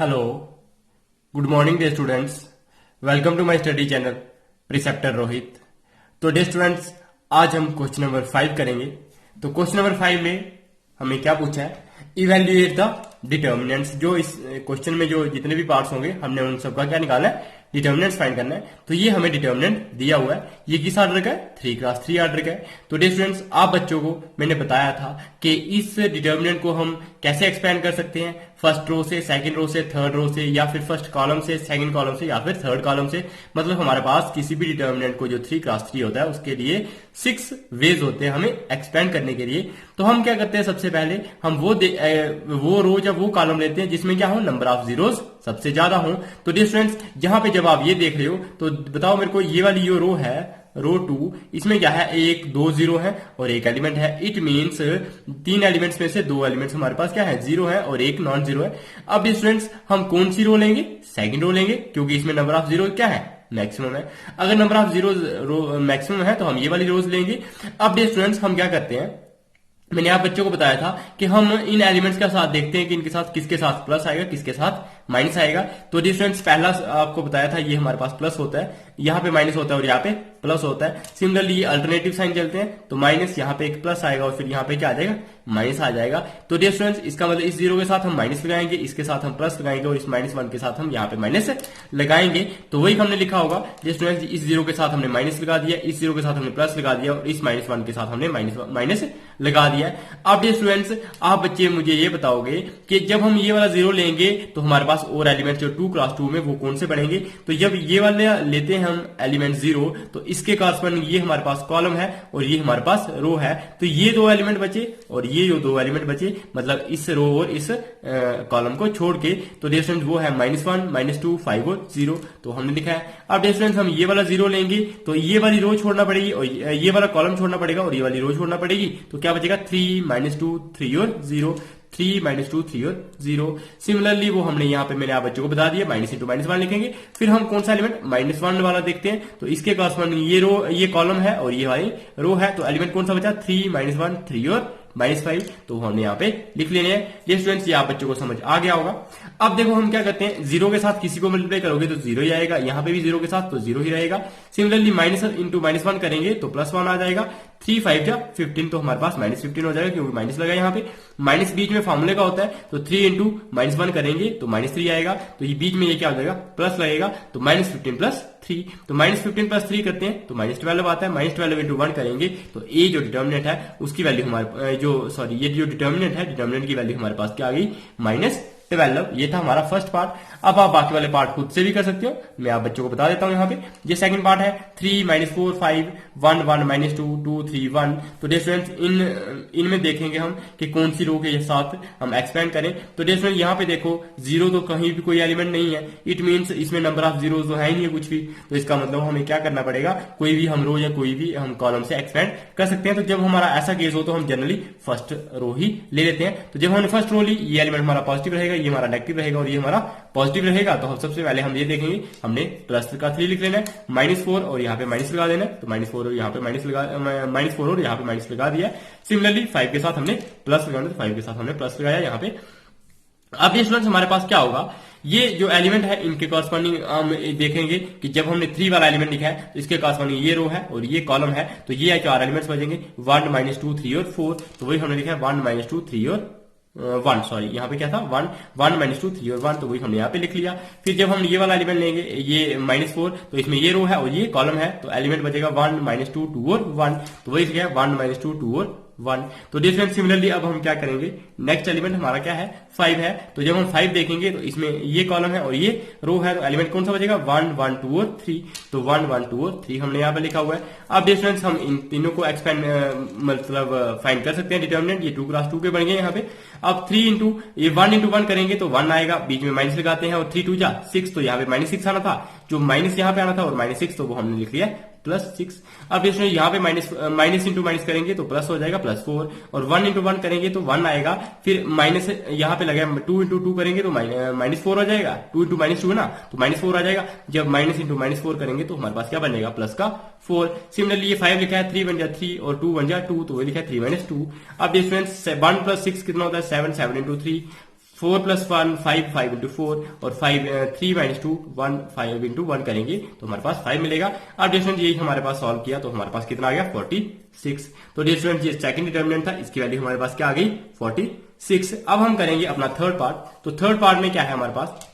Hello, good morning dear students. Welcome to my study channel preceptor Rohit. तो dear students, आज हम question number 5 करेंगे। तो क्वेश्चन नंबर 5 में हमें क्या पूछा है, इवेल्युएट द डिटर्मिनेंट्स। जो इस क्वेश्चन में जो जितने भी पार्ट्स होंगे हमने उन सबका क्या निकालना है, डिटर्मिनेंट्स फाइंड करना है। तो ये हमें डिटर्मिनेंट दिया हुआ है, ये किस आर्डर का है, 3x3 आर्डर का है। तो डे स्टूडेंट्स, आप बच्चों को मैंने बताया था कि इस डिटर्मिनेंट को हम कैसे एक्सपेंड कर सकते हैं, फर्स्ट रो से, सेकंड रो से, थर्ड रो से, या फिर फर्स्ट कॉलम से, सेकंड कॉलम से, या फिर थर्ड कॉलम से। मतलब हमारे पास किसी भी डिटर्मिनेंट को जो 3x3 होता है उसके लिए 6 वेज होते हैं हमें एक्सपेंड करने के लिए। तो हम क्या करते हैं, सबसे पहले हम वो रो या वो कॉलम लेते हैं जिसमें क्या हो, नंबर ऑफ जीरोस सबसे ज्यादा हो। तो डियर स्टूडेंट्स, जहां पे जब आप ये देख रहे हो तो बताओ मेरे को, ये वाली जो रो है, रो 2, इसमें क्या है, 1 2 जीरो है और एक एलिमेंट है। इट मींस 3 एलिमेंट्स में से 2 एलिमेंट्स हमारे पास क्या है, 0 है और एक नॉन जीरो है। अब डियर स्टूडेंट्स, हम कौन सी रो लेंगे, सेकंड रो लेंगे, क्योंकि इसमें नंबर ऑफ जीरो क्या है, मैक्सिमम है। अगर नंबर ऑफ जीरो मैक्सिमम है तो हम ये वाली रोज लेंगे। अब डियर स्टूडेंट्स, हम क्या करते हैं, मैंने आप बच्चों को बताया था कि हम इन एलिमेंट्स का साथ देखते हैं कि इनके साथ किसके साथ प्लस आएगा, किसके साथ माइनस आएगा। तो डिफरेंस पहला आपको बताया था, ये हमारे पास प्लस होता है, यहाँ पे माइनस होता है और यहाँ पे प्लस होता है। सिमिलरली ये अल्टरनेटिव साइन चलते हैं, तो माइनस यहाँ पे एक प्लस आएगा और फिर यहाँ पे क्या आ जाएगा, माइनस आ जाएगा। तो डियर स्टूडेंट्स, इसका मतलब इस जीरो के साथ हम माइनस लगाएंगे, इसके साथ हम प्लस लगाएंगे और इस -1 के साथ हम यहाँ पे माइनस लगाएंगे। तो वही हमने लिखा होगा डियर स्टूडेंट्स, इस जीरो के साथ हमने माइनस लगा दिया, इस जीरो के साथ हमने प्लस लगा दिया और इस -1 के साथ हमने माइनस लगा दिया। अब डियर स्टूडेंट्स, आप बच्चे मुझे ये बताओगे कि जब हम ये वाला जीरो लेंगे तो हमारे पास और एलिमेंट जो 2x2 में वो कौन से बनेंगे। तो जब ये वाले लेते हैं हम एलिमेंट 0, तो इसके कॉरस्पॉन्डिंग ये हमारे पास कॉलम है और ये हमारे पास रो है। तो ये 2 एलिमेंट बचे और ये जो 2 एलिमेंट बचे, मतलब इस रो और इस कॉलम को छोड़ के, तो डियर स्टूडेंट्स वो है -1 -2 5 और 0। तो हमने लिखा है। अब डियर स्टूडेंट्स, हम ये वाला 0 लेंगे तो ये वाली रो छोड़ना पड़ेगी और ये वाला कॉलम छोड़ना पड़ेगा और ये वाली रो छोड़ना पड़ेगी। तो क्या बचेगा, 3 -2 3 और 0, 3 -2 3 और 0। सिमिलरली वो हमने यहाँ पे मैंने आप बच्चों को बता दिया, माइनस इंटू -1 लिखेंगे। फिर हम कौन सा एलिमेंट, -1 वाला देखते हैं। तो इसके कॉरस्पॉन्डिंग ये रो, ये कॉलम है और ये वाली रो है। तो एलिमेंट कौन सा बचा, 3 -1 3 और -5। तो हमने यहाँ पे लिख लेने हैं। ये स्टूडेंट्स, ये आप बच्चों को समझ आ गया होगा। अब देखो हम क्या करते हैं, 0 के साथ किसी को मल्टीप्लाई करोगे तो 0 ही आएगा, यहाँ पे भी 0 के साथ तो 0 ही रहेगा। सिमिलरली माइनस इंटू -1 करेंगे तो +1 आ जाएगा। 3 5 जा 15, तो हमारे पास -15 हो जाएगा क्योंकि माइनस लगा यहाँ पे। माइनस बीच में फॉर्मूले का होता है, तो 3 इंटू -1 करेंगे तो -3 आएगा। तो ये बीच में ये क्या हो जाएगा, प्लस लगेगा, तो -15 + 3। तो -15 + 3 करते हैं तो -12 आता है। -12 इंटू 1 करेंगे तो ये जो डिटर्मिनेंट है उसकी वैल्यू हमारे ये जो डिटर्मिनेंट है, डिटर्मिनेंट की वैल्यू हमारे पास क्या आ गई, -12। ये था हमारा फर्स्ट पार्ट। अब आप बाकी वाले पार्ट खुद से भी कर सकते हो, मैं आप बच्चों को बता देता हूं। यहाँ पे ये सेकंड पार्ट है, 3 -4 5 1 1 -2 2 3 1। तो डियर स्टूडेंट्स, इनमें देखेंगे हम कि कौन सी रो के साथ हम एक्सपेंड करें। तो डियर स्टूडेंट्स, यहाँ पे देखो 0 तो कहीं भी कोई एलिमेंट नहीं है। इट मीन्स इसमें नंबर ऑफ जीरो तो है ही नहीं है कुछ भी। तो इसका मतलब हमें क्या करना पड़ेगा, कोई भी हम रो या कोई भी हम कॉलम से एक्सपेंड कर सकते हैं। तो जब हमारा ऐसा केस हो तो हम जनरली फर्स्ट रो ही ले लेते हैं। तो जब हमने फर्स्ट रो ली, ये एलिमेंट हमारा पॉजिटिव रहेगा, ये हमारा नेगेटिव रहेगा और ये हमारा पॉजिटिव रहेगा। तो हम सबसे पहले हम ये देखेंगे, हमने +3 लिख लेना है, -4 और यहाँ पे माइनस लगा देना है। तो -4 और यहाँ पे -4 और यहाँ पे माइनस लगा दिया। सिमिलरली 5 के साथ हमने प्लस लगाना, तो 5 के साथ हमने प्लस लगाया यहाँ पे। अब ये स्टूडेंट्स, हमारे पास क्या होगा, ये जो एलिमेंट है इनके कॉरस्पॉन्डिंग हम देखेंगे कि जब हमने 3 वाला एलिमेंट लिखा है तो इसके कॉरस्पॉन्डिंग ये रो है और ये कॉलम है। तो ये 4 एलिमेंट्स बचेंगे, 1 -2 3 और 4। तो वही हमने लिखा है 1 -2 3 और 1, सॉरी यहाँ पे क्या था, 1 -2 3 और 1। तो वही हमने यहाँ पे लिख लिया। फिर जब हम ये वाला एलिमेंट लेंगे, ये -4, तो इसमें ये रो है और ये कॉलम है। तो एलिमेंट बचेगा 1 -2 2 और 1। तो वही क्या है, 1 -2 2 और 1। तो डिफरेंट सिमिलरली अब हम क्या करेंगे, नेक्स्ट एलिमेंट हमारा क्या है, 5 है। तो जब हम 5 देखेंगे तो इसमें ये कॉलम है और ये रो है। तो एलिमेंट कौन सा बचेगा, 1 1 2 और 3। तो 1 1 2 और 3 हमने यहाँ पे लिखा हुआ है। अब डिफरेंस हम इन तीनों को एक्सपेंड मतलब फाइंड कर सकते हैं। डिटर्मिनेंट ये 2x2 के बन गए यहाँ पे। अब 3 इंटू ये 1 इंटू 1 करेंगे तो 1 आएगा, बीच में माइनस लगाते हैं और 3 2 जा 6। तो यहाँ पे -6 आना था, जो माइनस यहाँ पे आना था और -6, तो वो हमने लिख लिया +6। अब इसमें यहाँ पे माइनस इंटू माइनस करेंगे तो प्लस हो जाएगा +4 और 1 इंटू 1 करेंगे तो 1 आएगा। फिर माइनस यहाँ पे लगा 2 इंटू 2 करेंगे तो -4 हो जाएगा, 2 इंटू -2 है ना, तो -4 आ जाएगा। जब माइनस इंटू -4 करेंगे तो हमारे पास क्या बनेगा, +4। सिमिलरली ये 5 लिखा है, 3 बन जा 3 और 2 बन जा 2, तो वो लिखा है 3 - 2। अब डिफरेंस 1 + 6 कितना होता है, 7 7 इंटू 3 4 प्लस 1 5, 5 इंटू 4 और 5 3 माइनस 2 1, 5 इंटू 1 करेंगे तो हमारे पास 5 मिलेगा। अब डियर स्टूडेंट यही हमारे पास सॉल्व किया तो हमारे पास कितना आ गया 46। तो डियर स्टूडेंट ये सेकंड डिटर्मिनेंट था, इसकी वैल्यू हमारे पास क्या आ गई 46। अब हम करेंगे अपना थर्ड पार्ट। तो थर्ड पार्ट में क्या है हमारे पास,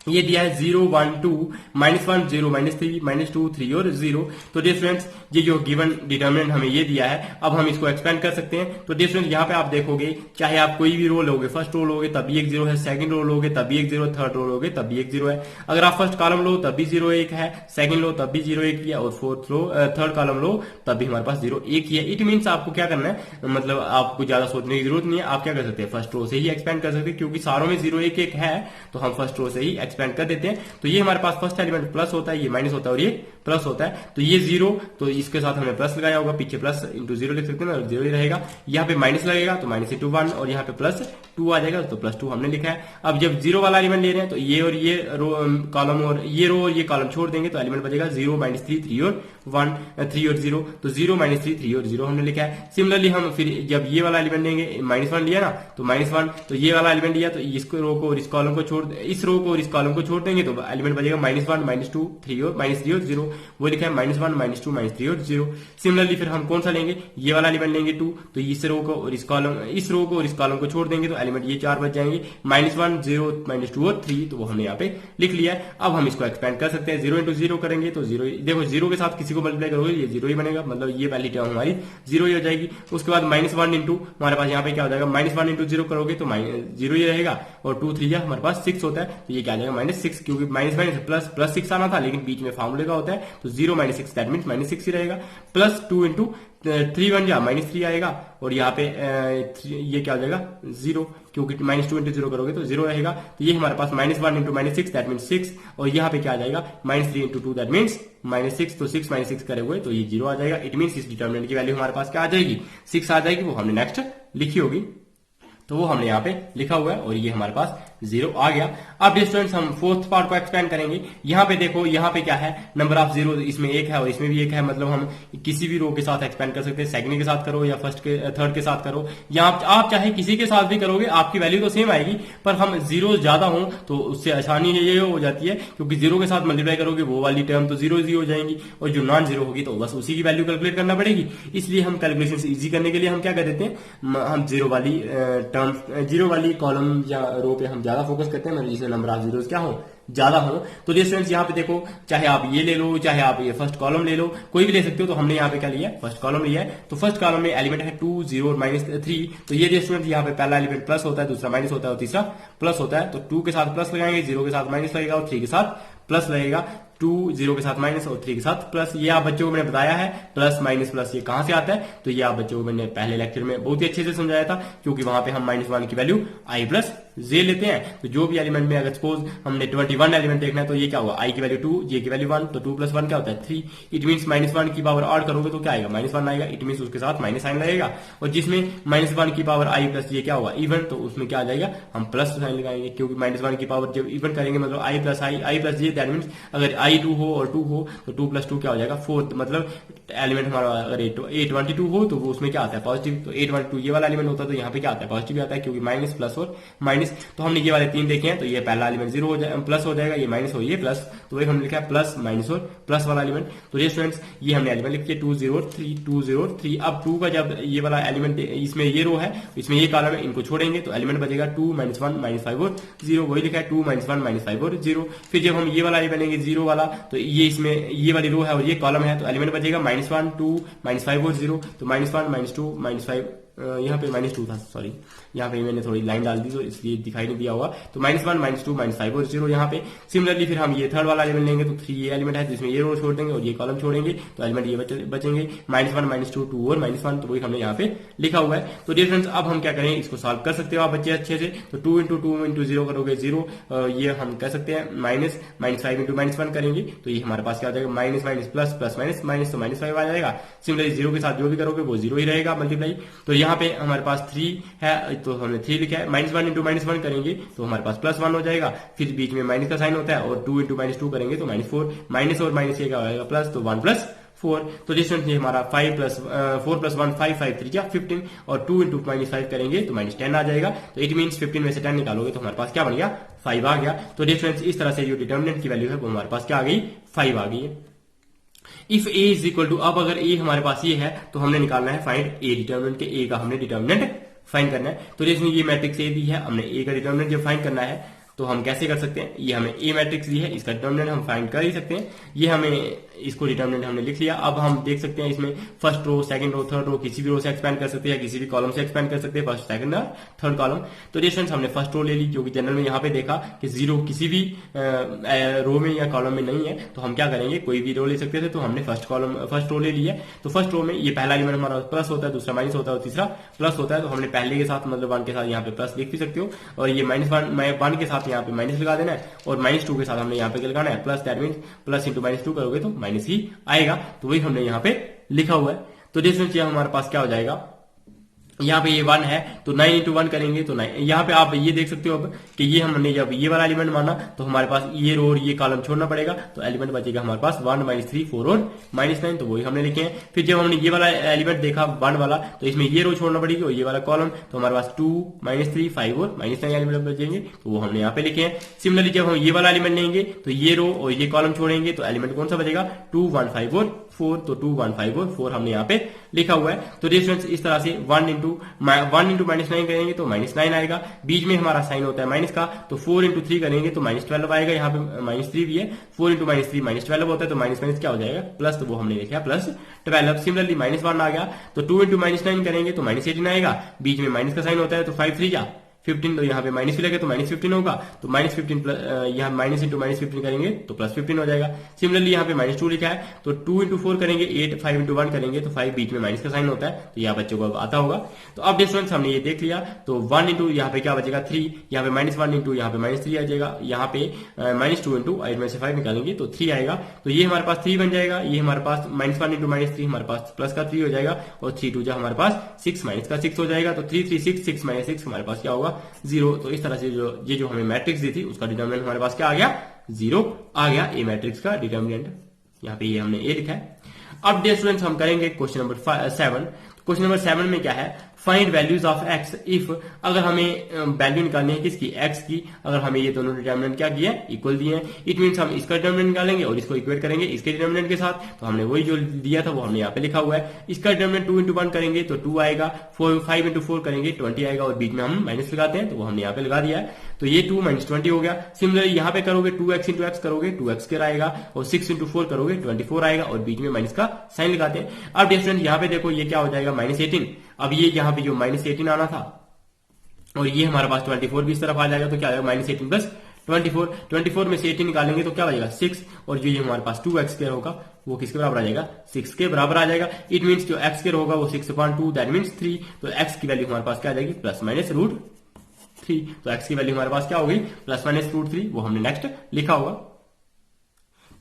ये दिया है 0 1 2 -1 0 -3 -2 3 और 0। तो डियर स्टूडेंट्स ये जो गिवन डिटर्मिनेंट हमें ये दिया है, अब हम इसको एक्सपेंड कर सकते हैं। तो डियर स्टूडेंट्स यहाँ पे आप देखोगे चाहे आप कोई भी रो लोगे, फर्स्ट रो लोगे तब भी एक 0 है, सेकंड रो लोगे तब भी एक 0, थर्ड रो लोगे तब भी एक 0 है। अगर आप फर्स्ट कॉलम लो तब भी 0 1 है, सेकंड लो तब भी 0 1 ही है और फोर्थ रो थर्ड कॉलम लो तब भी हमारे पास 0 1 ही है। इट मीन्स आपको क्या करना है, मतलब आपको ज्यादा सोचने की जरूरत नहीं है, आप क्या कर सकते हैं फर्स्ट रो से ही एक्सपेंड कर सकते हैं, क्योंकि सारों में 0 1 1 है तो हम फर्स्ट रो से ही एक्सपेंड कर देते हैं। तो ये हमारे पास फर्स्ट एलिमेंट प्लस होता है, ये माइनस होता है और ये प्लस होता है। तो ये 0 तो इसके साथ हमने प्लस लगाया होगा, पीछे प्लस इंटू 0 लिख सकते हैं ना, 0 ही रहेगा। यहाँ पे माइनस लगेगा तो माइनस इंटू 1 और यहाँ पे प्लस 2 आ जाएगा तो प्लस 2 हमने लिखा है। अब जब 0 वाला एलिमेंट ले रहे हैं तो ये और ये रो कॉलम और ये कॉलम छोड़ देंगे तो एलिमेंट बचेगा 0 -3 3 और 1 3 और 0। तो 0 -3 3 और 0 हमने लिखा है। सिमिलरली हम फिर जब ये वाला एलिमेंट लेंगे -1 लिया ना तो -1, तो ये वाला एलिमेंट लिया तो इसको रो को और इस कॉलम को इस रो को और इस कॉलम को छोड़ देंगे तो एलिमेंट बचेगा -1 -2 3 और 0। वो लिखा है -1 -2 -3 और 0। सिमिलरली फिर हम कौन सा लेंगे, ये वाला एलिमेंट लेंगे 2, तो इस रो को और इस कॉलम को छोड़ देंगे तो एलिमेंट ये 4 बच जाएंगे, -1 0 -2 और 3। तो वो हमने यहाँ पे लिख लिया है। अब हम इसको एक्सपेंड कर सकते हैं, 0 इंटू 0 करेंगे तो 0, देखो 0 के साथ किसी को मल्टीप्लाई करोगे ये 0 ही बनेगा, मतलब ये पहली टर्म हमारी 0 ही हो जाएगी। उसके बाद -1 इंटू हमारे पास यहाँ पे क्या हो जाएगा, -1 इंटू 0 करोगे तो 0 ही रहेगा और 2 3 हमारे पास 6 होता है तो ये क्या आ जाएगा -6, क्योंकि प्लस 6 आना था लेकिन बीच में फार्मूले का होता है तो 0 -6 दैट मीन्स -6 ही रहेगा। प्लस 2 इंटू 3 बन जा -3 आएगा और यहाँ पे ये क्या हो जाएगा 0, क्योंकि -2 इंटू 0 करोगे तो 0 रहेगा। तो ये हमारे पास -1 इंटू -6 दैट मीन्स 6 और यहाँ पे क्या आ जाएगा -3 इंटू 2 दैट मीन्स -6। तो 6 -6 करे हुए तो ये 0 आ जाएगा। इट मीन्स इस डिटर्मिनेंट की वैल्यू हमारे पास क्या आ जाएगी 6 आ जाएगी, वो हमने नेक्स्ट लिखी होगी तो वो हमने यहाँ पे लिखा हुआ है और ये हमारे पास 0 आ गया। अब स्टूडेंट्स हम फोर्थ पार्ट को एक्सपेंड करेंगे। यहाँ पे देखो, यहाँ पे क्या है, नंबर ऑफ 0 इसमें 1 है और इसमें भी 1 है, मतलब हम किसी भी रो के साथ एक्सपेंड कर सकते हैं, सेकंड के साथ करो या थर्ड के साथ करो, या आप चाहे किसी के साथ भी करोगे आपकी वैल्यू तो सेम आएगी, पर हम 0 ज्यादा हो तो उससे आसानी ये हो जाती है, क्योंकि 0 के साथ मल्टीप्लाई करोगे वो वाली टर्म तो 0 हो जाएंगी और जो नॉन 0 होगी तो बस उसी की वैल्यू कैलकुलेट करना पड़ेगी। इसलिए हम कैलकुलेशन इजी करने के लिए हम क्या कर देते हैं, हम 0 वाली टर्म 0 वाली कॉलम या रो पे हम ज्यादा फोकस करते हैं, मतलब जिसमें नंबर ऑफ जीरोस क्या हो ज्यादा हो। तो स्टूडेंट्स यहाँ पे देखो, चाहे आप ये ले लो चाहे आप ये फर्स्ट कॉलम ले लो, कोई भी ले सकते हो। तो हमने यहाँ पे क्या लिया, फर्स्ट कॉलम लिया है। तो फर्स्ट कॉलम में एलिमेंट है 2 0 और -3। तो ये स्टूडेंट यहाँ पे पहला एलिमेंट प्लस होता है, दूसरा माइनस होता है और तीसरा प्लस होता है। तो 2 के साथ प्लस लगाएंगे, 0 के साथ माइनस लगेगा और 3 के साथ प्लस लगेगा। 2 0 के साथ माइनस और 3 के साथ प्लस। ये आप बच्चों को मैंने बताया है प्लस माइनस प्लस ये कहां से आता है, तो ये आप बच्चों को मैंने पहले लेक्चर में बहुत ही अच्छे से समझाया था, क्योंकि वहां पे हम -1 की वैल्यू i प्लस जे लेते हैं। तो जो भी एलिमेंट में अगर सपोज हमने 21 एलिमेंट देखना है तो ये क्या होगा, i की वैल्यू 2, j की वैल्यू 1, तो 2 + 1 क्या होता है 3। इट मीन्स -1 की पावर ऐड करोगे तो क्या आएगा, -1 आएगा। इट मीन्स उसके साथ माइनस साइन लगेगा, और जिसमें -1 की पावर i प्लस ये क्या होगा इवन, तो उसमें क्या आ जाएगा, हम प्लस साइन लगाएंगे, क्योंकि -1 की पावर जब इवन करेंगे मतलब i plus J, that means अगर i 2 हो और 2 हो तो 2 + 2 क्या हो जाएगा 4। मतलब एलिमेंट हमारा अगर 822 हो तो वो उसमें क्या आता है पॉजिटिव। तो 812 ये वाला एलिमेंट होता है तो यहाँ पे क्या आता है पॉजिटिव आता है, क्योंकि माइनस प्लस और माइनस। तो हमने ये वाले 3 देखे हैं, तो ये पहला एलिमेंट 0 हो जाएगा, प्लस हो जाएगा, ये माइनस हो ये प्लस, तो वही हमने लिखा है प्लस माइनस और प्लस वाला एलिमेंट। तो ये स्टूडेंट्स ये हमने एलिमेंट लिखे 2 0 3 2 0 3। अब 2 का जब ये वाला एलिमेंट इसमें ये रो है, इसमें ये कॉलम है, इनको छोड़ेंगे तो एलिमेंट बचेगा 2 -1 -5 और 0। वही लिखा है 2 -1 -5 और 0। फिर जब हम ये वाला बनेंगे 0 वाला, तो ये इसमें ये वाली रो है और ये कॉलम है, तो एलिमेंट बचेगा -1 2 -5 और 0। तो -1 -2 -5, यहाँ पे -2 था, सॉरी यहाँ पे मैंने थोड़ी लाइन डाल दी तो इसलिए दिखाई नहीं दिया होगा। तो -1 -2 -5 और 0 यहाँ पे। सिमिलरली फिर हम ये थर्ड वाला एलिमेंट लेंगे तो 3 ये एलिमेंट है जिसमें ये रो छोड़ देंगे और ये कॉलम छोड़ेंगे, तो एलिमेंट ये बचेंगे -1 -2 2 और -1। तो वही हमने यहाँ पे लिखा हुआ है। तो डियर फ्रेंड्स अब हम क्या करें, इसको सॉल्व कर सकते हो आप बच्चे अच्छे से। तो 2 × 2 × 0 करोगे 0, ये हम कर सकते हैं -5 × -1 करेंगे तो ये हमारे पास क्या हो जाएगा माइनस प्लस प्लस माइनस, तो -5 आ जाएगा। सिमिलरली 0 के साथ जो भी करोगे वो 0 ही रहेगा मल्टीप्लाई। तो यहाँ पे हमारे पास 3 है तो हमने 3 लिखा है, -1 × -1 करेंगे तो हमारे पास +1 हो जाएगा, फिर बीच में माइनस का साइन होता है, और 2 × -2 करेंगे तो -4, माइनस और माइनस ये क्या हो जाएगा प्लस, तो 1 + 4। तो डिस्टेंस ये हमारा 4 प्लस 1 5 5 3 15 और 2 इंटू -5 करेंगे तो -10 आ जाएगा। तो इट मीन 15 में से 10 निकालोगे तो हमारे पास क्या बन गया 5 आ गया। तो डिफरेंस इस तरह से जो डिटर्मिनेंट की वैल्यू है वो हमारे पास क्या आ गई 5 आ गई है। If A is equal to, अब अगर ए हमारे पास ये है तो हमने निकालना है फाइंड ए डिटर्मिनेंट के, ए का हमने डिटर्मिनेंट फाइंड करना है। तो जैसे ये मैट्रिक्स ए दी है, हमने ए का डिटर्मिनेंट जब फाइंड करना है तो हम कैसे कर सकते हैं, ये हमें ए मैट्रिक्स दी है, इसका डिटर्मिनेंट हम फाइंड कर ही सकते हैं। ये हमें इसको डिटर्मिनेंट हमने लिख लिया। अब हम देख सकते हैं इसमें first row, second row, third row किसी भी रो से एक्सपेंड कर सकते हैं या किसी भी कॉलम से एक्सपेंड कर सकते हैं, फर्स्ट सेकंड और थर्ड कॉलम। तो डिस्टेंस हमने फर्स्ट रो ले ली, जो कि जनरल में यहाँ पे देखा कि जीरो किसी भी रो में या कॉलम में नहीं है, तो हम क्या करेंगे कोई भी रो ले सकते थे, तो हमने फर्स्ट रो ले लिया। तो फर्स्ट रो में ये पहला एलिमेंट हमारा प्लस होता है, दूसरा माइनस होता है और तीसरा प्लस होता है। तो हमने पहले के साथ मतलब 1 के साथ यहाँ पे प्लस लिख भी सकते हो, और ये -1 के साथ यहाँ पे माइनस लगा देना है, और -2 के साथ हमने यहाँ पे क्या लगाना है plus, that mean plus into -2 करोगे तो माइनस ही आएगा। तो वही हमने यहाँ पे लिखा हुआ है। तो डिफरेंस हमारे पास क्या हो जाएगा, यहाँ पे ये 1 है तो 9 इंटू 1 करेंगे तो 9। यहाँ पे आप ये देख सकते हो अब कि ये हमने जब ये वाला एलिमेंट माना तो हमारे पास ये रो और ये कॉलम छोड़ना पड़ेगा, तो एलिमेंट बचेगा हमारे पास 1 -3 4 और -9, तो वही हमने लिखे हैं। फिर जब हमने ये वाला एलिमेंट देखा 1 वाला, तो इसमें ये रो छोड़ना पड़ेगी और ये वाला कॉलम, तो हमारे पास 2 -3 5 और -9 एलिमेंट बचेंगे, तो वो हमने यहाँ पे लिखे हैं। सिमिलरली जब हम ये वाला एलिमेंट लेंगे तो ये रो और ये कॉलम छोड़ेंगे तो एलिमेंट कौन सा बचेगा 2 1 5 और 4, तो 2 1 5 और 4 हमने यहाँ पे लिखा हुआ है। तो डिफरेंस इस तरह से 1 इंटू -9 करेंगे तो -9 आएगा, बीच में हमारा साइन होता है माइनस का, तो 4 इंटू 3 करेंगे तो -12 आएगा। यहाँ पे -3 भी है, 4 इंटू -3 -12 होता है, तो माइनस क्या हो जाएगा प्लस, तो वो हमने लिखा +12। सिमिलरली -1 आ गया तो 2 इंटू -9 करेंगे तो -18 आएगा, बीच में माइनस का साइन होता है तो 5 3 जा 15, तो यहाँ पे माइनस भी लगे तो -15 होगा, तो -15 यहाँ माइनस इंटू -15 करेंगे तो +15 हो जाएगा। सिमिलरली यहाँ पे -2 लिखा है तो 2 इंटू 4 करेंगे 8, 5 इंटू 1 करेंगे तो 5, बीच में माइनस का साइन होता है, तो यहाँ बच्चों को आता होगा। तो अब डिफरेंस हमने ये देख लिया, तो 1 इंटू यहाँ पे क्या बचेगा 3, यहाँ पे -1 इंटू यहाँ पे -3 आ जाएगा, यहाँ पे -2 इंटू 8 में से 5 निकालेंगे तो 3 आएगा, तो ये हमारे पास 3 बन जाएगा। ये हमारे पास -1 इंटू -3 हमारे पास प्लस का 3 हो जाएगा, और 3 2 हमारे पास 6 माइनस का 6 हो जाएगा, तो 3 3 6 6 -6 हमारे पास क्या होगा 0। तो इस तरह से जो हमें मैट्रिक्स दी थी उसका डिटर्मिनेंट हमारे पास क्या आ गया 0 आ गया, ए मैट्रिक्स का डिटर्मिनेंट। यहाँ पे ये हमने ए लिखा है। अब डियर स्टूडेंट्स हम करेंगे क्वेश्चन नंबर 7। क्वेश्चन नंबर 7 में क्या है, find values of x if, अगर हमें वैल्यू निकालनी है किसकी एक्स की, अगर हमें ये दोनों डिटर्मिनेंट क्या किया है इक्वल दिए हैं, इट मींस हम इसका डिटर्मिनेंट निकालेंगे और इसको इक्वेट करेंगे इसके डिटर्मिनेंट के साथ, तो हमने वही जो दिया था वो हमने यहाँ पे लिखा हुआ है। इसका डिटर्मिनेंट 2 इंटू 1 करेंगे तो 2 आएगा, 5 इंटू 4 करेंगे 20 आएगा, और बीच में हम माइनस लगाते हैं तो वो हमने यहाँ पे लगा दिया है, तो ये 2 -20 हो गया। सिमिलरली यहाँ पे करोगे 2x इंटू एक्स करोगे 2x आएगा, और 6 इंटू 4 करोगे 24 आएगा, और बीच में माइनस का साइन लगाते हैं। अब डिफरेंस यहाँ पे देखो ये क्या हो जाएगा -18। अब ये यहाँ पे जो -18 आना था और ये हमारे पास 24 भी इस तरफ आ जाएगा, तो क्या आएगा -18 प्लस 24 में से 18 निकालेंगे तो क्या बचेगा 6, और जो ये हमारे पास 2x² होगा वो किसके बराबर आ जाएगा 6 के बराबर आ जाएगा। इट मींस जो x² होगा वो 6/2 दैट मींस 3, तो x की वैल्यू हमारे पास क्या आ जाएगी +-√3, तो x की वैल्यू हमारे पास क्या होगी +-√3, वो हमने नेक्स्ट लिखा होगा।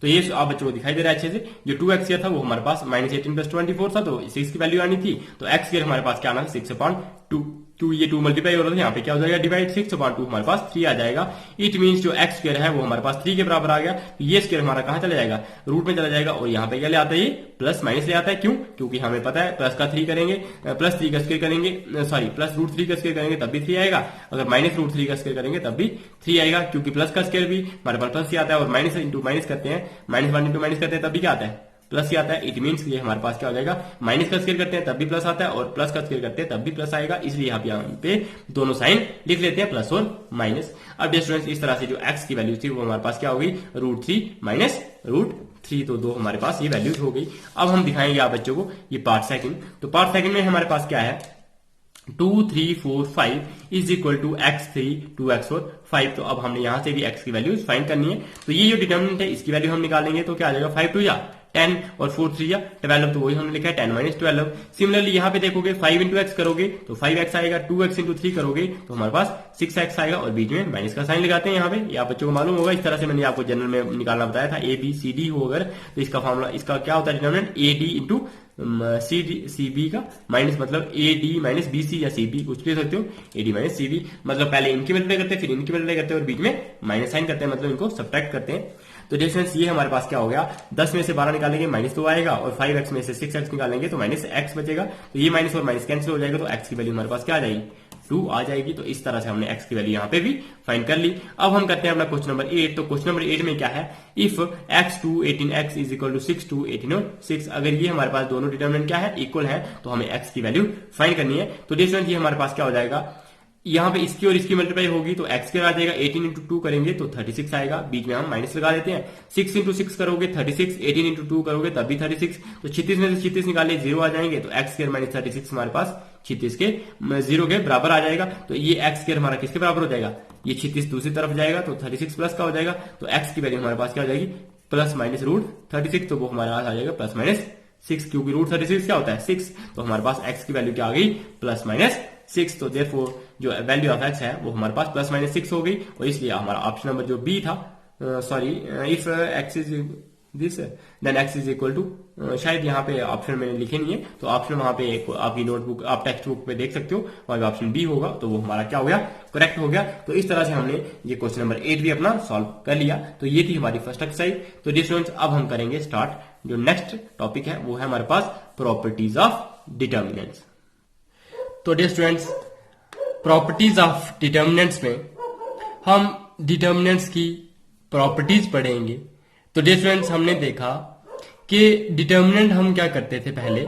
तो ये आप बच्चों को दिखाई दे रहा है अच्छे से, जो 2x था वो हमारे पास -18 + 24 था, तो 6 की वैल्यू आनी थी, तो x² हमारे पास क्या आना था 6/2, ये 2 मल्टीप्लाई हो रहा था, यहाँ पे क्या हो जाएगा डिवाइड, 6/2 हमारे पास 3 आ जाएगा। इट मींस जो x² है वो हमारे पास 3 के बराबर आ गया, तो ये स्क्वायर हमारा कहां चला जाएगा रूट में चला जाएगा, और यहाँ पे क्या ले आता है ये प्लस माइनस ले आता है, क्यों, क्योंकि हमें पता है प्लस का 3 करेंगे +3 का स्क्वायर करेंगे, सॉरी +√3 का स्क्वायर करेंगे तब भी 3 आएगा, अगर -√3 का स्क्वायर करेंगे तब भी 3 आएगा, क्योंकि प्लस का स्क्वायर भी हमारे पास प्लस ही आता है, और माइनस इंटू माइनस करते हैं, -1 इंटू माइनस करते हैं तब भी क्या आता है प्लस ही आता है। इट मींस ये हमारे पास क्या हो जाएगा माइनस का स्क्वायर करते हैं तब भी प्लस आता है, और प्लस का स्क्वायर करते हैं तब भी प्लस आएगा, इसलिए यहाँ पे दोनों साइन लिख लेते हैं प्लस और माइनस। अब डियर स्टूडेंट्स इस तरह से जो x की वैल्यू थी वो हमारे पास क्या हो गई √3 -√3, तो 2 हमारे पास ये वैल्यूज हो गई। अब हम दिखाएंगे आप बच्चों को ये पार्ट सेकंड। तो पार्ट सेकंड में हमारे पास क्या है 2 3 4 5 is equal to x3 2x4 5, तो अब हमने यहां से भी x की वैल्यू फाइंड करनी है, तो ये जो डिटर्मिनेंट है इसकी वैल्यू हम निकालेंगे तो क्या आ जाएगा 5 2 10 और 4 3 12, तो वही हमने लिखा है 10 - 12। सिमिलरली यहाँ पे देखोगे 5 इंटू एक्स करोगे तो 5x आएगा, 2x इंटू 3 करोगे तो हमारे पास 6x आएगा, और बीच में माइनस का साइन लगाते हैं यहाँ पे, ये आप बच्चों को मालूम होगा, इस तरह से मैंने आपको जनरल में निकालना बताया था, ABCD हो अगर तो इसका फॉर्मूला इसका क्या होता है डिटर्मिनेंट AD इंटू CB का माइनस, मतलब AD - BC या CB कुछ ले सकते हो, AD - CB मतलब पहले इनकी मल्टीप्लाई करते हैं फिर इनकी मल्टीप्लाई करते हैं और बीच में माइनस साइन करते हैं, मतलब इनको सब्ट्रैक्ट करते हैं। तो डिफरेंस ये हमारे पास क्या हो गया, 10 में से 12 निकालेंगे -2 आएगा और 5x में से 6x निकालेंगे तो -x बचेगा। तो ये माइनस और माइनस कैंसिल हो जाएगा तो x की वैल्यू हमारे पास क्या आ जाएगी, 2 आ जाएगी। तो इस तरह से हमने x की वैल्यू यहाँ पे भी फाइंड कर ली। अब हम करते हैं अपना क्वेश्चन नंबर 8। तो क्वेश्चन नंबर 8 में क्या है, if x 2 18x is equal to 6 2 18 और 6, अगर ये हमारे पास दोनों डिटरमिनेंट क्या है, इक्वल है, तो हमें x की वैल्यू फाइंड करनी है। तो डिफरेंस ये हमारे पास क्या हो जाएगा, यहाँ पे इसकी और इसकी मल्टीप्लाई होगी तो x के आ जाएगा, 18 इंटू 2 करेंगे तो 36 आएगा, बीच में हम माइनस लगा देते हैं। 6 इंटू 6 करोगे 36, 18 इंटू 2 करोगे तब भी 36, तो 36 में से 36 निकाले 0 आ जाएंगे, तो x स्क्वायर माइनस 36 हमारे पास 36 के 0 के बराबर आ जाएगा। तो ये x स्क्वायर हमारा किसके बराबर हो जाएगा, ये 36 दूसरी तरफ जाएगा तो 36 प्लस का हो जाएगा। तो x की वैल्यू हमारे पास क्या हो जाएगी, प्लस माइनस रूट 36, तो वो हमारे पास आ जाएगा प्लस माइनस 6, क्योंकि रूट 36 क्या होता है 6, तो हमारे पास x की वैल्यू क्या आ गई, प्लस माइनस 6। तो देयरफॉर जो वैल्यू ऑफ x है वो हमारे पास प्लस माइनस 6 हो गई, और इसलिए हमारा ऑप्शन नंबर जो बी था, sorry if x is this then x is equal to, शायद यहाँ पे ऑप्शन मैंने लिखे नहीं है, तो ऑप्शन वहां पे आपकी नोटबुक आप टेक्स्ट बुक पे देख सकते हो, वहां पे ऑप्शन बी होगा, तो वो हमारा क्या हो गया, करेक्ट हो गया। तो इस तरह से हमने ये क्वेश्चन नंबर 8 भी अपना सॉल्व कर लिया। तो ये थी हमारी फर्स्ट एक्सरसाइज। तो डियर स्टूडेंट्स, अब हम करेंगे स्टार्ट जो नेक्स्ट टॉपिक है, वो है हमारे पास प्रॉपर्टीज ऑफ डिटर्मिनेंट्स। तो dear students, properties of determinants में हम डिटर्मिनेंट्स की प्रॉपर्टीज पढ़ेंगे। तो डियर स्टूडेंट्स, हमने देखा कि डिटर्मिनेंट हम क्या करते थे, पहले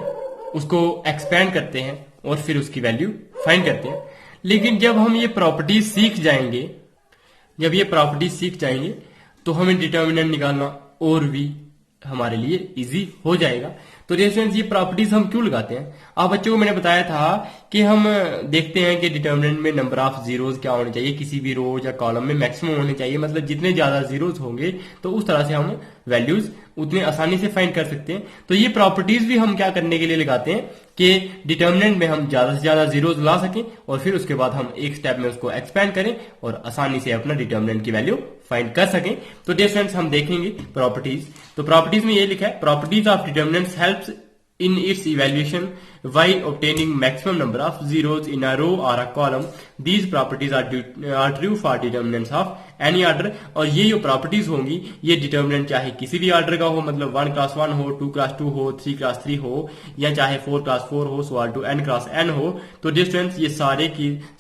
उसको एक्सपेंड करते हैं और फिर उसकी वैल्यू फाइंड करते हैं। लेकिन जब हम ये प्रॉपर्टीज सीख जाएंगे, तो हमें डिटर्मिनेंट निकालना और भी हमारे लिए इजी हो जाएगा। तो डिफरेंस ये प्रॉपर्टीज हम क्यों लगाते हैं, आप बच्चों को मैंने बताया था कि हम देखते हैं कि डिटर्मिनेंट में नंबर ऑफ जीरोस क्या होने चाहिए, किसी भी रो या कॉलम में मैक्सिमम होने चाहिए, मतलब जितने ज्यादा जीरोस होंगे तो उस तरह से हम वैल्यूज उतने आसानी से फाइंड कर सकते हैं। तो ये प्रॉपर्टीज भी हम क्या करने के लिए लगाते हैं कि डिटर्मिनेंट में हम ज्यादा से ज्यादा जीरोस ला सकें और फिर उसके बाद हम एक स्टेप में उसको एक्सपेंड करें और आसानी से अपना डिटर्मिनेंट की वैल्यू फाइंड कर सकें। तो डियर फ्रेंड्स, हम देखेंगे प्रॉपर्टीज। तो प्रॉपर्टीज में ये लिखा है, properties of determinants helps in its evaluation by obtaining maximum number of zeros in a row or a column. These properties are true for determinants of any order. और ये जो प्रॉपर्टीज होंगी, ये डिटर्मिनेंट चाहे किसी भी ऑर्डर का हो, मतलब 1 क्रॉस 1 हो, 2 क्रॉस 2 हो, 3 क्रॉस 3 हो, या चाहे 4 क्रॉस 4 हो, सो टू n क्रॉस n हो। तो डिस्टेंस ये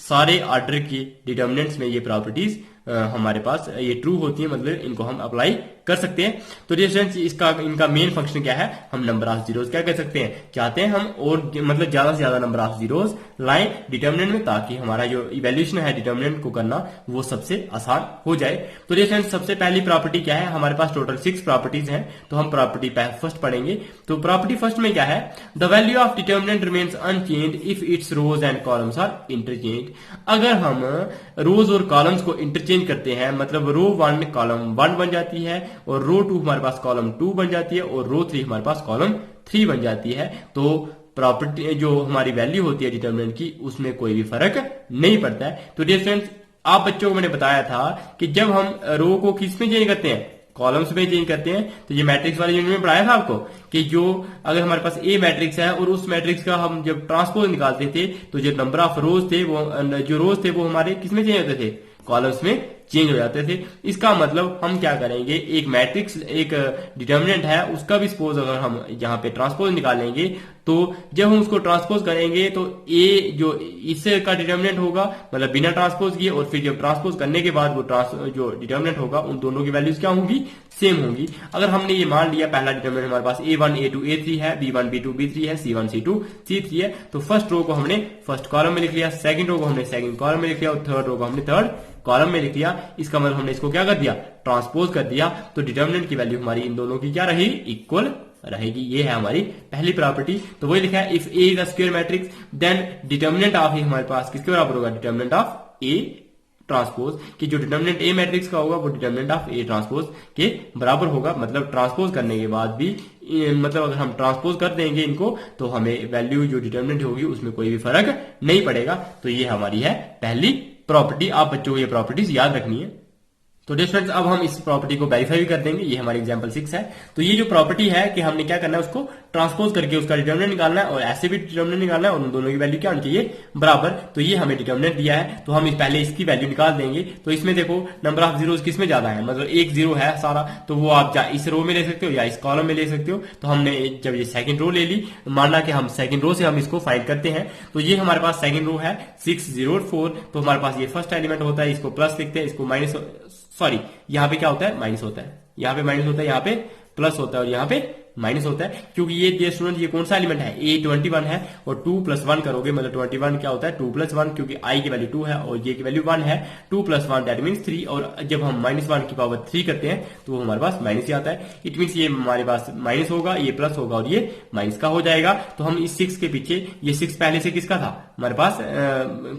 सारे ऑर्डर की डिटर्मिनेंट्स में ये प्रॉपर्टीज हमारे पास ये ट्रू होती है, मतलब इनको हम अप्लाई कर सकते हैं। तो डिस्टेंस इनका मेन फंक्शन क्या है, हम नंबर ऑफ जीरोस क्या कर सकते हैं, चाहते हैं हम और मतलब ज्यादा से ज्यादा नंबर ऑफ जीरोस लाएं डिटर्मिनेंट में, ताकि हमारा जो इवैल्यूएशन है डिटर्मिनेंट को करना वो सबसे आसान हो जाए। तो डिस्टेंस सबसे पहली प्रॉपर्टी क्या है, हमारे पास टोटल 6 प्रॉपर्टीज हैं, तो हम प्रॉपर्टी फर्स्ट पढ़ेंगे। तो प्रॉपर्टी फर्स्ट में क्या है, the value of determinant remains unchanged if its rows and columns are interchange. अगर हम रोज और कॉलम्स को इंटरचेंज करते हैं, मतलब रो 1 कॉलम 1 बन जाती है और रो 2 हमारे पास कॉलम 2 बन जाती है और रो 3 हमारे पास कॉलम 3 बन जाती है। तो प्रॉपर्टी जो हमारी वैल्यू होती है डिटर्मिनेंट की, उसमें कोई भी फर्क नहीं पड़ता है। तो डियर फ्रेंड्स, आप बच्चों को मैंने बताया था कि जब हम रो को किस में चेंज करते हैं, कॉलम्स में चेंज करते हैं। तो ये मैट्रिक्स वाले यूनिट में पढ़ाया था आपको कि जो अगर हमारे पास ए मैट्रिक्स है और उस मैट्रिक्स का हम जब ट्रांसपोज निकालते थे, तो जो नंबर ऑफ रोज थे वो हमारे किस में चेंज होते थे, कॉलम्स में चेंज हो जाते थे। इसका मतलब हम क्या करेंगे, एक मैट्रिक्स एक डिटर्मिनेंट है, उसका भी सपोज अगर हम यहाँ पे ट्रांसपोज निकालेंगे, तो जब हम उसको ट्रांसपोज करेंगे तो ए जो इससे का डिटर्मिनेंट होगा, मतलब बिना ट्रांसपोज किए, और फिर जब ट्रांसपोज करने के बाद वो जो डिटर्मिनेंट होगा उन दोनों की वैल्यूज क्या होंगी, सेम होंगी। अगर हमने ये मान लिया पहला डिटर्मिनेंट हमारे पास A1 A2 A3 है, B1 B2 B3 है, C1 C2 C3 है, तो फर्स्ट रो को हमने फर्स्ट कॉलम में लिख लिया, सेकंड रो को हमने सेकंड कॉलम में लिख लिया और थर्ड रो को हमने थर्ड कॉलम में लिख लिया। इसका मतलब हमने इसको क्या कर दिया, ट्रांसपोज कर दिया। तो डिटर्मिनेंट की वैल्यू हमारी इन दोनों की क्या रहेगी, इक्वल रहेगी। ये है हमारी पहली प्रॉपर्टी। तो वही लिखा है, if A is a square matrix then determinant of A हमारे पास किसके बराबर होगा, डिटर्मिनेंट ऑफ ए ट्रांसपोज, कि जो डिटर्मिनेंट ए मैट्रिक्स का होगा वो डिटर्मिनेंट ऑफ ए ट्रांसपोज के बराबर होगा। मतलब ट्रांसपोज करने के बाद भी, मतलब अगर हम ट्रांसपोज कर देंगे इनको, तो हमें वैल्यू जो डिटर्मिनेंट होगी उसमें कोई भी फर्क नहीं पड़ेगा। तो ये हमारी है पहली प्रॉपर्टी। आप बच्चों को ये प्रॉपर्टीज याद रखनी है। तो डियर स्टूडेंट्स अब हम इस प्रॉपर्टी को वेरीफाई भी कर देंगे। ये हमारी एग्जांपल 6 है। तो ये जो प्रॉपर्टी है कि हमने क्या करना है, उसको ट्रांसपोज करके उसका डिटर्मिनेंट निकालना है और ऐसे भी डिटर्मिनेंट निकालना है और उन दोनों की वैल्यू क्या होनी चाहिए, बराबर। तो ये हमें डिटर्मिनेंट दिया है, तो हम पहले इसकी वैल्यू निकाल देंगे। तो इसमें देखो नंबर ऑफ जीरोस किस में ज्यादा है, मतलब एक जीरो है सारा, तो वो आप इस रो में ले सकते हो या इस कॉलम में ले सकते हो। तो हमने जब ये सेकंड रो ले ली, माना कि हम सेकंड रो से हम इसको फाइंड करते हैं, तो ये हमारे पास सेकंड रो है 6 0 4। तो हमारे पास ये फर्स्ट एलिमेंट होता है, इसको प्लस लिखते हैं, इसको माइनस, सॉरी यहाँ पे क्या होता है, माइनस होता है, यहाँ पे माइनस होता है, यहाँ पे प्लस होता है और यहाँ पे माइनस होता है, क्योंकि ये स्टूडेंट ये कौन सा एलिमेंट है, ए 21 है और 2 + 1 करोगे मतलब 21 क्या होता है 2 + 1, क्योंकि आई की वैल्यू 2 है और जे की वैल्यू 1 है। 2 + 1 दैट मीन्स 3, और जब हम -1 की पावर 3 करते हैं तो वो हमारे पास माइनस ही आता है। इट मीन्स ये हमारे पास माइनस होगा, ये प्लस होगा और ये माइनस का हो जाएगा। तो हम इस 6 के पीछे, ये 6 पहले से किसका था, हमारे पास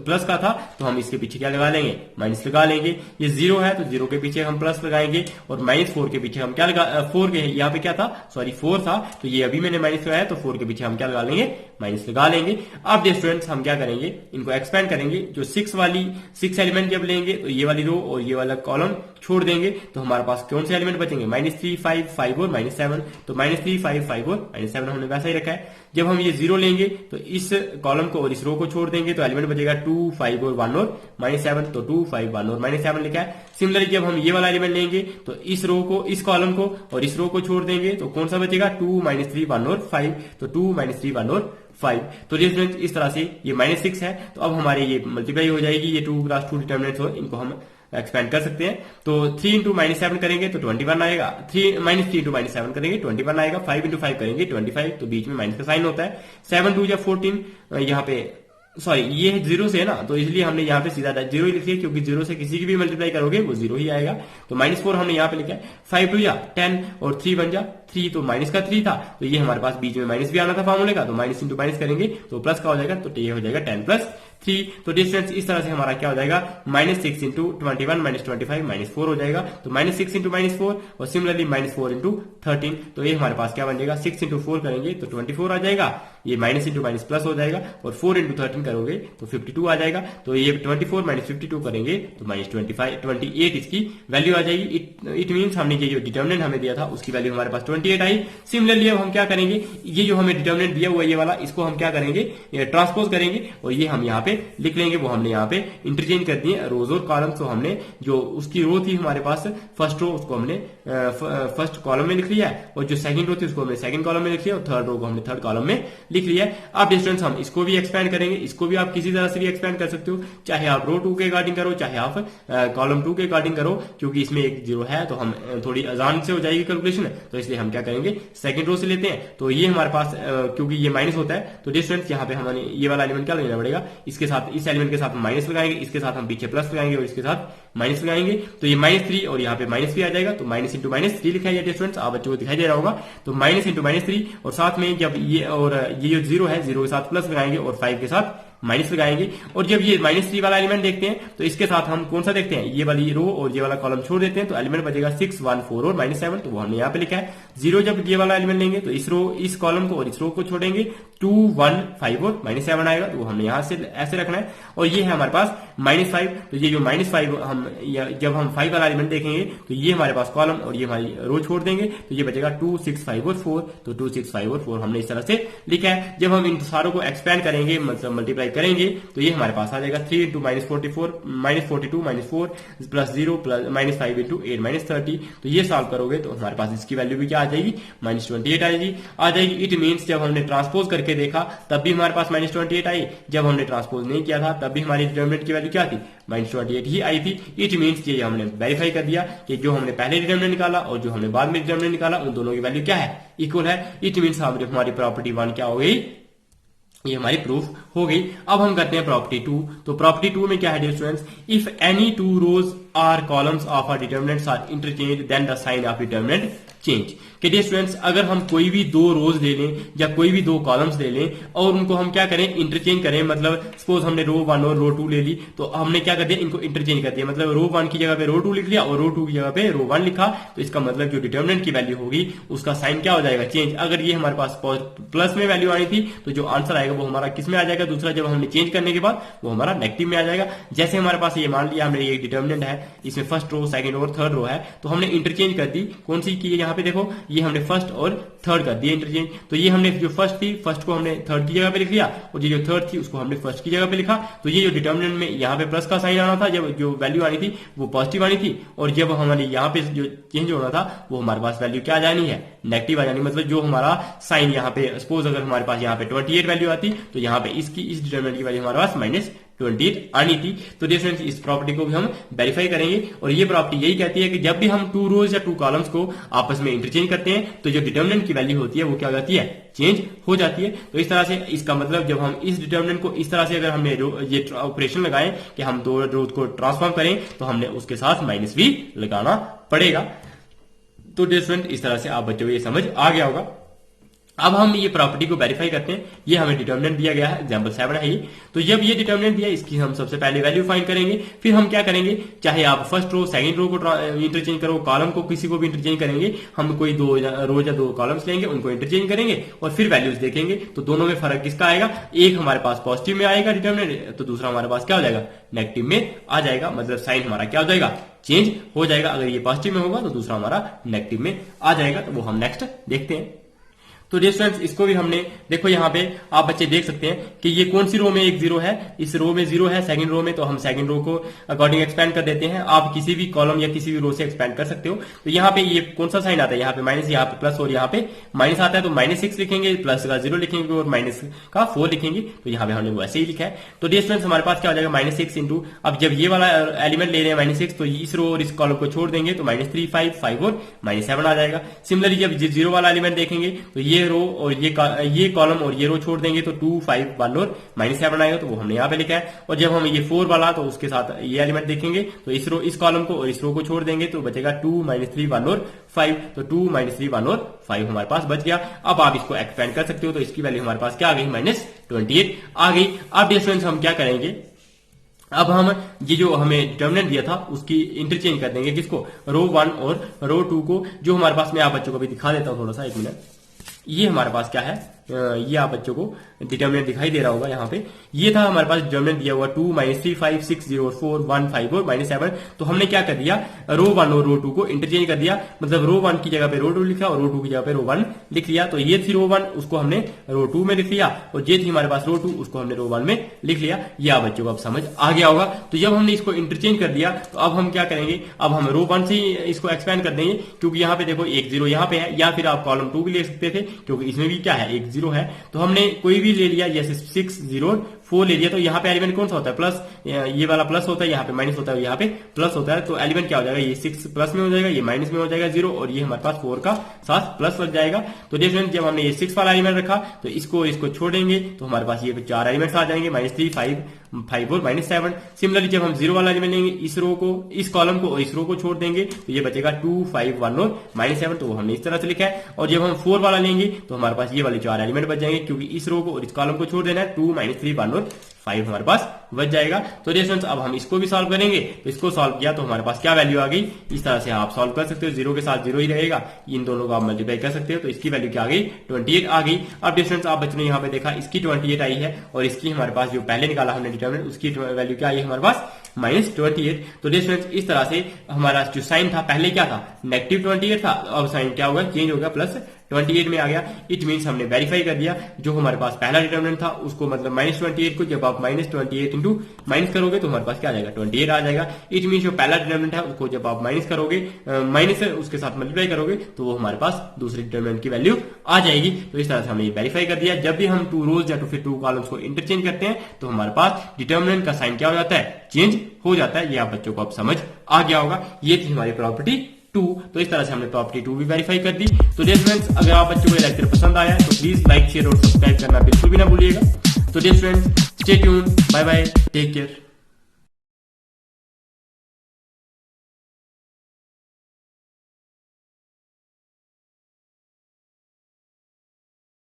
प्लस का था, तो हम इसके पीछे क्या लगा लेंगे, माइनस लगा लेंगे। ये 0 है तो 0 के पीछे हम प्लस लगाएंगे और -4 के पीछे हम क्या लगा, 4 के यहाँ पे क्या था, सॉरी 4 था, तो ये अभी मैंने माइनस लगाया, तो 4 के पीछे हम क्या लगा लेंगे, माइनस लगा लेंगे। अब डियर स्टूडेंट्स हम क्या करेंगे, इनको एक्सपेंड करेंगे। जो 6 एलिमेंट जब लेंगे तो ये वाली रो और ये वाला कॉलम छोड़ देंगे, तो हमारे पास कौन से एलिमेंट बचेंगे, -3 5 5 और -7। तो -3 5 5 और -7 हमने वैसा ही रखा है। जब हम ये 0 लेंगे तो इस कॉलम को और इस रो को छोड़ देंगे, तो एलिमेंट बचेगा 2 5 और 1 और -7। तो 2 5 1 और -7 लिखा है। सिमिलरली जब हम ये वाला एलिमेंट लेंगे तो इस रो को, इस कॉलम को और इस रो को छोड़ देंगे, तो कौन सा बचेगा, 2 -3 1 और 5। तो 2 -3 1 और 5। तो डिफरेंस इस तरह से ये -6 है, तो अब हमारे ये मल्टीप्लाई हो जाएगी, ये 2 + 2 डिटर्मिनेंट्स हो, इनको हम एक्सपेंड कर सकते हैं। तो 3 × -7 करेंगे तो 21 आएगा, -3 × -7 करेंगे 21 आएगा, 5 × 5 करेंगे 25, तो बीच में माइनस का साइन होता है। 7 2 या 14, यहाँ पे सॉरी ये 0 से है ना, तो इसलिए हमने यहाँ पे सीधा 0 ही लिख लिया, क्योंकि 0 से किसी की भी मल्टीप्लाई करोगे वो 0 ही आएगा। तो -4 हमने यहाँ पे लिखा है। 5 2 या 10 और 3 बन जा 3, तो माइनस का 3 था, तो ये हमारे पास बीच में माइनस भी आना था फॉर्मूले का, तो माइनस इंटू माइनस करेंगे तो प्लस का हो जाएगा, तो ये हो जाएगा 10 + 3। तो डिस्टेंस इस तरह से हमारा क्या हो जाएगा, -6 × 21 -25 -4 हो जाएगा। तो -6 × -4 और सिमिलरली -4 × 13, तो ये हमारे पास क्या बन जाएगा, 6 × 4 करेंगे तो 24 आ जाएगा, ये माइनस इंटू माइनस प्लस हो जाएगा, और 4 × 13 करोगे तो 52 आ जाएगा। तो ये 24 - 52 करेंगे तो -28 इसकी वैल्यू आ जाएगी। इट मीन्स हमने ये जो डिटर्मिनेंट हमें दिया था उसकी वैल्यू हमारे पास 28 आई। सिमिलरली अब हम क्या करेंगे, ये जो हमें डिटर्मिनेंट दिया हुआ ये वाला, इसको हम क्या करेंगे, ट्रांसपोज करेंगे और ये हम यहाँ पे लिख लेंगे। वो हमने यहाँ पे इंटरचेंज कर दिए रोज और कॉलम। तो हमने जो उसकी रो थी हमारे पास फर्स्ट रो, उसको हमने फर्स्ट कॉलम में लिख लिया है, और जो सेकंड रो थी उसको हमने सेकंड कॉलम में लिख लिया, और थर्ड रो को हमने थर्ड कॉलम में लिख लिया है। अब डिस्टेंस हम इसको भी एक्सपेंड करेंगे, इसको भी आप किसी तरह से भी एक्सपेंड कर सकते हो, चाहे आप रो 2 के अकॉर्डिंग करो, चाहे आप कॉलम 2 के अकॉर्डिंग करो, क्योंकि इसमें एक 0 है तो हम थोड़ी आसान से हो जाएगी कैलकुलेशन। तो इसलिए हम क्या करेंगे, सेकंड रो से लेते हैं। तो ये हमारे पास क्योंकि ये माइनस होता है, तो डिस्टेंस यहाँ पे हमें ये वाला एलिमेंट क्या लेना पड़ेगा, इसके साथ, इस एलिमेंट के साथ हम माइनस लगाएंगे, इसके साथ हम पीछे प्लस लगाएंगे और इसके साथ माइनस लगाएंगे, तो ये -3 और यहाँ पे -3 आ जाएगा। तो माइनस इंटू -3 लिखा है स्टूडेंट्स, आप बच्चों को दिखाई दे रहा होगा। तो माइनस इंटू -3 और साथ में जब ये और ये जो 0 है, 0 के साथ प्लस लगाएंगे और 5 के साथ माइनस लगाएंगे। और जब ये -3 वाला एलिमेंट देखते हैं तो इसके साथ हम कौन सा देखते हैं, ये वाली रो और ये वाला कॉलम छोड़ देते हैं, तो एलिमेंट बचेगा 6 1 4 और -7। तो वो हमने यहाँ पे लिखा है। 0 जब ये वाला एलिमेंट लेंगे तो इस रो, इस कॉलम को और इस रो को छोड़ेंगे, 2 1 5 और -7 आएगा, तो वो हमने यहाँ से ऐसे रखना है। और ये है हमारे पास -5, तो ये जो -5 हम जब हम 5 वाला एलिमेंट देखेंगे तो ये हमारे पास कॉलम और ये हमारी रो छोड़ देंगे, तो ये बचेगा 2 6 5 और 4। तो 2 6 5 और 4 हमने इस तरह से लिखा है। जब हम इन सारों को एक्सपेंड करेंगे, मतलब मल्टीप्लाई करेंगे, तो ये हमारे पास आ जाएगा 3 × -44 -42 -4 + 0 -5 × 8 -30। तो ये सॉल्व करोगे तो हमारे पास इसकी वैल्यू भी क्या आ जाएगी, -28 आ जाएगी। इट मीन्स जब हमने ट्रांसपोज करके देखा तब भी हमारे पास -28 आई, जब हमने ट्रांसपोज नहीं किया था तब भी हमारी डिटर्मिनेंट की वैल्यू क्या थी, -28 ही आई थी। इट मीन्स ये हमने वेरीफाई कर दिया कि जो हमने पहले डिटर्मिनेंट निकाला और जो हमने बाद में डिटर्मिनेंट निकाला, उन दोनों की वैल्यू क्या है, इक्वल है। इट मीन्स हमारी प्रॉपर्टी 1 क्या हो गई, ये हमारी प्रूफ हो गई। अब हम करते हैं प्रॉपर्टी 2। तो प्रॉपर्टी 2 में क्या है dear students, if any 2 rows are columns of a determinants are interchange then the sign of determinant change. कि डियर स्टूडेंट्स अगर हम कोई भी दो रोज ले लें या कोई भी दो कॉलम्स ले लें और उनको हम क्या करें इंटरचेंज करें, मतलब सपोज हमने रो 1 और रो 2 ले ली तो हमने क्या कर दिया इनको इंटरचेंज कर दिया, मतलब रो 1 की जगह पे रो 2 लिख लिया और रो 2 की जगह पे रो 1 लिखा, तो इसका मतलब जो डिटर्मिनेंट की वैल्यू होगी उसका साइन क्या हो जाएगा चेंज। अगर ये हमारे पास प्लस में वैल्यू आनी थी तो जो आंसर आएगा वो हमारा किस में आ जाएगा, दूसरा जब हमने चेंज करने के बाद वो हमारा नेगेटिव में आ जाएगा। जैसे हमारे पास ये मान लिया हमने ये डिटर्मिनेंट है, इसमें फर्स्ट रो सेकंड रो और थर्ड रो है, तो हमने इंटरचेंज कर दी, कौन सी की यहाँ पे देखो ये हमने फर्स्ट और थर्ड कर दिया इंटरचेंज, तो ये हमने जो फर्स्ट थी फर्स्ट को हमने थर्ड की जगह पे लिख लिया और ये जो थर्ड थी उसको हमने फर्स्ट की जगह पे लिखा। तो ये जो डिटर्मिनेंट में यहाँ पे प्लस का साइन आना था, जब जो वैल्यू आनी थी वो पॉजिटिव आनी थी, और जब हमारे यहाँ पे जो चेंज होना था वो हमारे पास वैल्यू क्या आ जानी है नेगेटिव आ जानी, मतलब जो हमारा साइन यहाँ पे सपोज अगर हमारे पास यहाँ पे 28 वैल्यू आती तो यहाँ पे इसकी इस डिटर्मिनेंट की वैल्यू हमारे पास -28 आनी थी। तो डिफरेंस इस प्रॉपर्टी को भी हम वेरीफाई करेंगे और ये प्रॉपर्टी यही कहती है कि जब भी हम टू रोज या टू कॉलम्स को आपस में इंटरचेंज करते हैं तो जो डिटर्मिनेंट की वैल्यू होती है वो क्या हो जाती है चेंज हो जाती है। तो इस तरह से इसका मतलब जब हम इस डिटर्मिनेंट को इस तरह से अगर हमने ये ऑपरेशन लगाएं कि हम दो रोज को ट्रांसफॉर्म करें तो हमने उसके साथ माइनस भी लगाना पड़ेगा। तो डिफरेंट इस तरह से आप बच्चों को ये समझ आ गया होगा। अब हम ये प्रॉपर्टी को वेरीफाई करते हैं, ये हमें डिटर्मिनेंट दिया गया है, एग्जांपल 7 है ये, तो जब ये डिटर्मिनेंट दिया इसकी हम सबसे पहले वैल्यू फाइंड करेंगे, फिर हम क्या करेंगे चाहे आप फर्स्ट रो सेकंड रो को इंटरचेंज करो, कॉलम को किसी को भी इंटरचेंज करेंगे, हम कोई दो रोज या दो कॉलम्स लेंगे उनको इंटरचेंज करेंगे और फिर वैल्यूज देखेंगे तो दोनों में फर्क किसका आएगा, एक हमारे पास पॉजिटिव में आएगा डिटर्मिनेंट तो दूसरा हमारे पास क्या हो जाएगा नेगेटिव में आ जाएगा, मतलब साइन हमारा क्या हो जाएगा चेंज हो जाएगा। अगर ये पॉजिटिव में होगा तो दूसरा हमारा नेगेटिव में आ जाएगा, तो वो हम नेक्स्ट देखते हैं। तो डियर स्टूडेंट्स इसको भी हमने देखो यहाँ पे आप बच्चे देख सकते हैं कि ये कौन सी रो में एक जीरो है, इस रो में जीरो है सेकंड रो में, तो हम सेकंड रो को अकॉर्डिंग एक्सपेंड कर देते हैं। आप किसी भी कॉलम या किसी भी रो से एक्सपेंड कर सकते हो। तो यहाँ पे ये कौन सा साइन आता है, यहाँ पे माइनस, यहाँ पे प्लस और यहाँ पे माइनस आता है, तो -6 लिखेंगे, प्लस का 0 लिखेंगे और माइनस का 4 लिखेंगे, तो यहाँ पे हमने वो ऐसे ही लिखा है। तो डियर स्टूडेंट्स हमारे पास क्या हो जाएगा -6 इंटू, अब जब ये वाला एलिमेंट ले रहे हैं -6 तो इस रो और इस कॉलम को छोड़ देंगे तो -3 5 और -7 आ जाएगा। सिमिलरली जब जीरो वाला एलिमेंट देखेंगे तो ये रो और ये कॉलम और ये रो छोड़ देंगे तो 2 5 1 और -7 आएगा, तो वो हमने यहाँ पे लिखा है। और जब हम ये 4 वाला तो उसके साथ ये एलिमेंट देखेंगे तो इस कॉलम को और इस रो को छोड़ देंगे तो बचेगा 2 -3 1 और 5, तो 2 -3 1 और 5 हमारे पास बच गया। अब आप इसको एक्सपेंड कर सकते हो, तो इसकी वैल्यू हमारे पास क्या आ गई -28 आ गई। अब डिफरेंस हम क्या करेंगे, अब हम ये जो हमें डिटर्मिनेंट दिया था उसकी इंटरचेंज कर देंगे, किसको रो 1 और रो 2 को, जो हमारे पास मैं आप बच्चों को भी दिखा देता हूं थोड़ा सा, एक मिनट। ये हमारे पास क्या है, ये आप बच्चों को डिटर्मिनेंट दिखाई दे रहा होगा यहाँ पे, ये था हमारे पास डिटर्मिनेंट दिया हुआ 2 -3 5 6 0 4 1 5 और -7। तो हमने क्या कर दिया रो 1 और रो 2 को इंटरचेंज कर दिया, मतलब रो 1 की जगह पे रो 2 लिखा और रो 2 की जगह पे रो 1 लिख लिया। तो ये थी रो 1 उसको हमने रो 2 में लिख लिया और ये थी हमारे पास रो 2 उसको हमने रो 1 में लिख लिया। ये आप बच्चों को अब समझ आ गया होगा। तो जब हमने इसको इंटरचेंज कर दिया तो अब हम क्या करेंगे, अब हम रो 1 से इसको एक्सपेंड कर देंगे, क्योंकि यहाँ पे देखो एक 0 यहाँ पे है, या फिर आप कॉलम 2 भी ले सकते थे क्योंकि इसमें भी क्या है एक 0 है। तो हमने कोई भी ले लिया, जैसे 6 0 4 ले लिया, तो यहाँ पे एलिमेंट कौन सा होता है प्लस, ये वाला प्लस होता है, यहाँ पे माइनस होता है, यहाँ पे प्लस होता है। तो एलिमेंट क्या हो जाएगा, ये 6 प्लस में हो जाएगा, ये माइनस में हो जाएगा 0 और ये हमारे पास 4 का साथ प्लस लग जाएगा। तो डिफरेंस जब हमने ये 6 वाला एलिमेंट रखा तो इसको छोड़ेंगे तो हमारे पास ये 4 एलिमेंट्स आ जाएंगे, -3 5 और -7। सिमिलरली जब हम 0 वाला एलिमेंट लेंगे, इस रो को इस कॉलम को और इस रो को छोड़ देंगे तो ये बचेगा 2 5 1 और -7, तो हमने इस तरह से लिखा है। और जब हम 4 वाला लेंगे तो हमारे पास ये वाले 4 एलिमेंट बच जाएंगे, क्योंकि इस रो को और इस कॉलम को छोड़ देना है, 2 -3 1 और 5 हमारे पास बच जाएगा। तो डिफरेंस अब हम इसको भी सॉल्व करेंगे, तो इसको सॉल्व किया तो हमारे पास क्या वैल्यू आ गई, इस तरह से आप सॉल्व कर सकते हो, 0 के साथ 0 ही रहेगा, इन दोनों को आप मल्टीप्लाई कर सकते हो, तो इसकी वैल्यू क्या आ गई 28 आ गई। अब डिफरेंस आप बच्चों ने यहाँ पे देखा, इसकी 28 आई है और इसकी हमारे पास जो पहले निकाला हमने डिटरमिनेंट उसकी वैल्यू क्या आई हमारे पास -28। तो डिफरेंस इस तरह से हमारा जो साइन था पहले क्या था -28 था, अब साइन क्या होगा चेंज होगा +28 में आ गया। इट मीन्स हमने वेरीफाई कर दिया, जो हमारे पास पहला डिटरमिनेंट था उसको, मतलब -28 को जब आप -28 इंटू माइनस करोगे तो हमारे पास क्या आ जाएगा 28 आ जाएगा। इट मीन्स जो पहला डिटरमिनेंट है उसको जब आप माइनस करोगे, माइनस उसके साथ मल्टीप्लाई करोगे तो वो हमारे पास दूसरे डिटरमिनेंट की वैल्यू आ जाएगी। तो इस तरह से हमने ये वेरीफाई कर दिया, जब भी हम टू रोज या तो फिर टू कॉलम्स को इंटरचेंज करते हैं तो हमारे पास डिटरमिनेंट का साइन क्या हो जाता है चेंज हो जाता है। ये आप बच्चों को अब समझ आ गया होगा। ये थी हमारी प्रॉपर्टी 2। तो इस तरह से हमने प्रॉपर्टी 2 भी वेरीफाई कर दी। तो डियर फ्रेंड्स, अगर आप बच्चों को ये लेक्चर पसंद आया है तो प्लीज लाइक शेयर और सब्सक्राइब करना बिल्कुल भी ना भूलिएगा। तो dear friends, stay tuned, bye bye, take care.